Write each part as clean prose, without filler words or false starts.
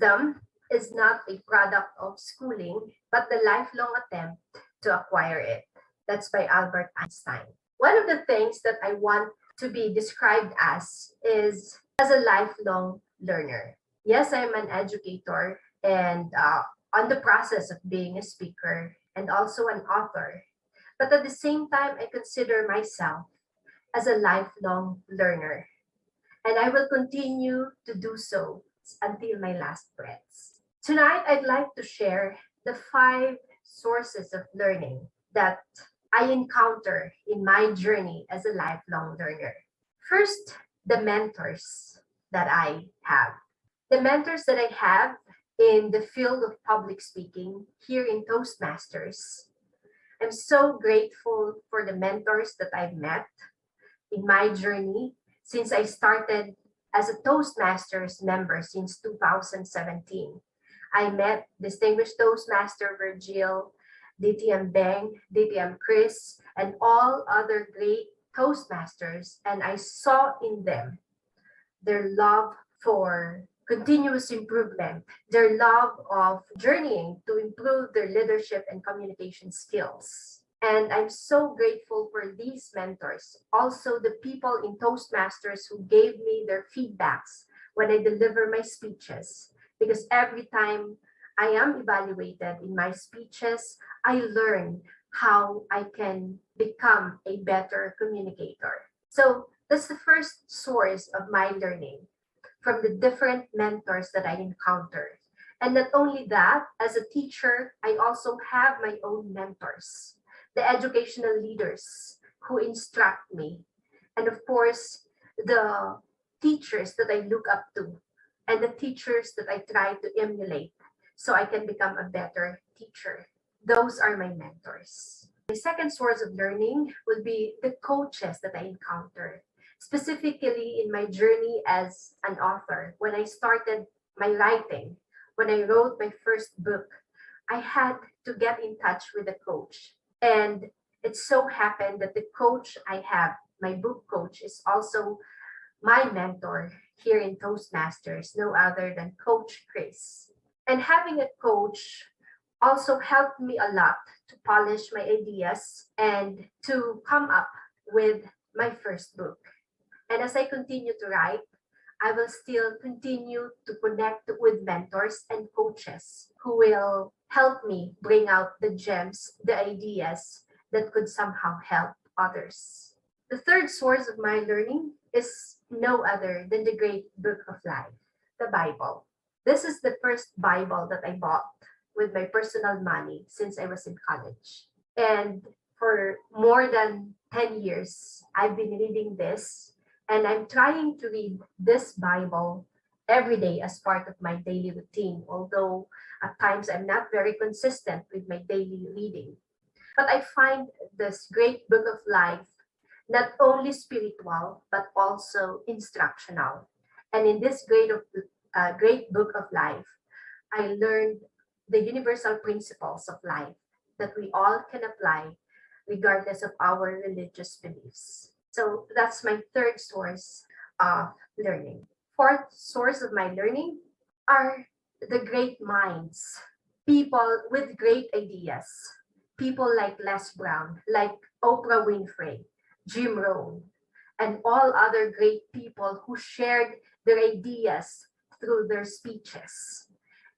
Wisdom is not a product of schooling, but the lifelong attempt to acquire it. That's by Albert Einstein. One of the things that I want to be described as is as a lifelong learner. Yes, I'm an educator and on the process of being a speaker and also an author. But at the same time, I consider myself as a lifelong learner. And I will continue to do so until my last breaths. Tonight, I'd like to share the 5 sources of learning that I encounter in my journey as a lifelong learner. First, the mentors that I have. The mentors that I have in the field of public speaking here in Toastmasters. I'm so grateful for the mentors that I've met in my journey since I started as a Toastmasters member since 2017. I met distinguished Toastmaster Virgil, DTM Beng, DTM Chris, and all other great Toastmasters, and I saw in them their love for continuous improvement, their love of journeying to improve their leadership and communication skills. And I'm so grateful for these mentors. Also, the people in Toastmasters who gave me their feedbacks when I deliver my speeches. Because every time I am evaluated in my speeches, I learn how I can become a better communicator. So that's the first source of my learning from the different mentors that I encountered. And not only that, as a teacher, I also have my own mentors, the educational leaders who instruct me, and of course, the teachers that I look up to, and the teachers that I try to emulate so I can become a better teacher. Those are my mentors. The second source of learning would be the coaches that I encountered, specifically in my journey as an author. When I started my writing, when I wrote my first book, I had to get in touch with a coach. And it so happened that the coach I have, my book coach, is also my mentor here in Toastmasters, no other than Coach Chris. And having a coach also helped me a lot to polish my ideas and to come up with my first book. And as I continue to write, I will still continue to connect with mentors and coaches who will help me bring out the gems, the ideas that could somehow help others. The third source of my learning is no other than the great book of life, the Bible. This is the first Bible that I bought with my personal money since I was in college. And for more than 10 years, I've been reading this, and I'm trying to read this Bible every day as part of my daily routine, although at times I'm not very consistent with my daily reading. But I find this great book of life not only spiritual, but also instructional. And in this great book of life, I learned the universal principles of life that we all can apply regardless of our religious beliefs. So that's my third source of learning. Fourth source of my learning are the great minds, people with great ideas, people like Les Brown, like Oprah Winfrey, Jim Rohn, and all other great people who shared their ideas through their speeches.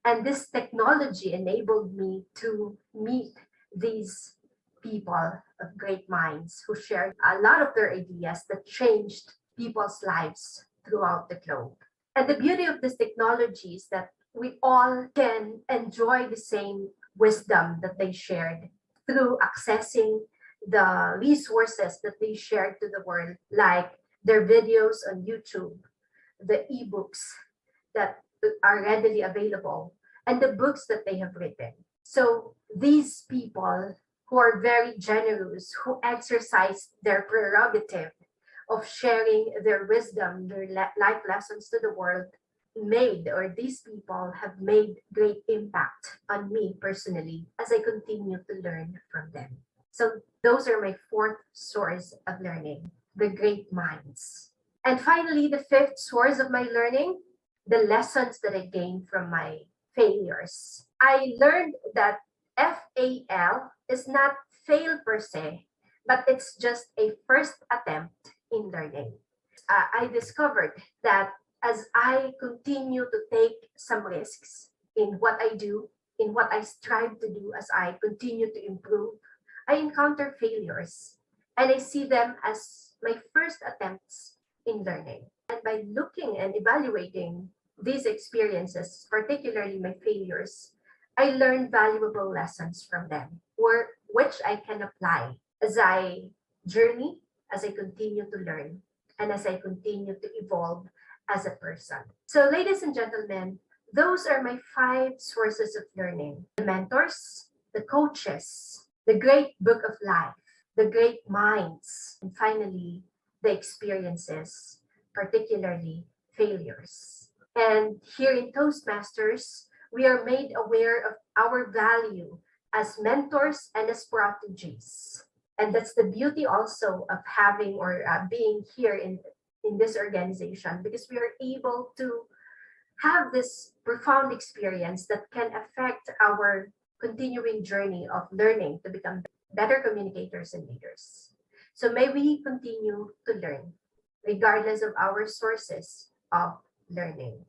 And this technology enabled me to meet these people of great minds who shared a lot of their ideas that changed people's lives throughout the globe. And the beauty of this technology is that we all can enjoy the same wisdom that they shared through accessing the resources that they shared to the world, like their videos on YouTube, the ebooks that are readily available, and the books that they have written. So these people who are very generous, who exercise their prerogative of sharing their wisdom, their life lessons to the world, these people have made great impact on me personally as I continue to learn from them. So those are my fourth source of learning, the great minds. And finally, the fifth source of my learning the lessons that I gained from my failures. I learned that FAL is not fail per se, but it's just a first attempt in learning. I discovered that as I continue to take some risks in what I do, in what I strive to do, as I continue to improve, I encounter failures and I see them as my first attempts in learning. And by looking and evaluating these experiences, particularly my failures, I learned valuable lessons from them, which I can apply as I journey, as I continue to learn, and as I continue to evolve as a person. So, ladies and gentlemen, those are my 5 sources of learning: the mentors, the coaches, the great book of life, the great minds, and finally, the experiences, particularly failures. And here in Toastmasters, we are made aware of our value as mentors and as prodigies. And that's the beauty also of having or being here in this organization, because we are able to have this profound experience that can affect our continuing journey of learning to become better communicators and leaders. So may we continue to learn regardless of our sources of learning.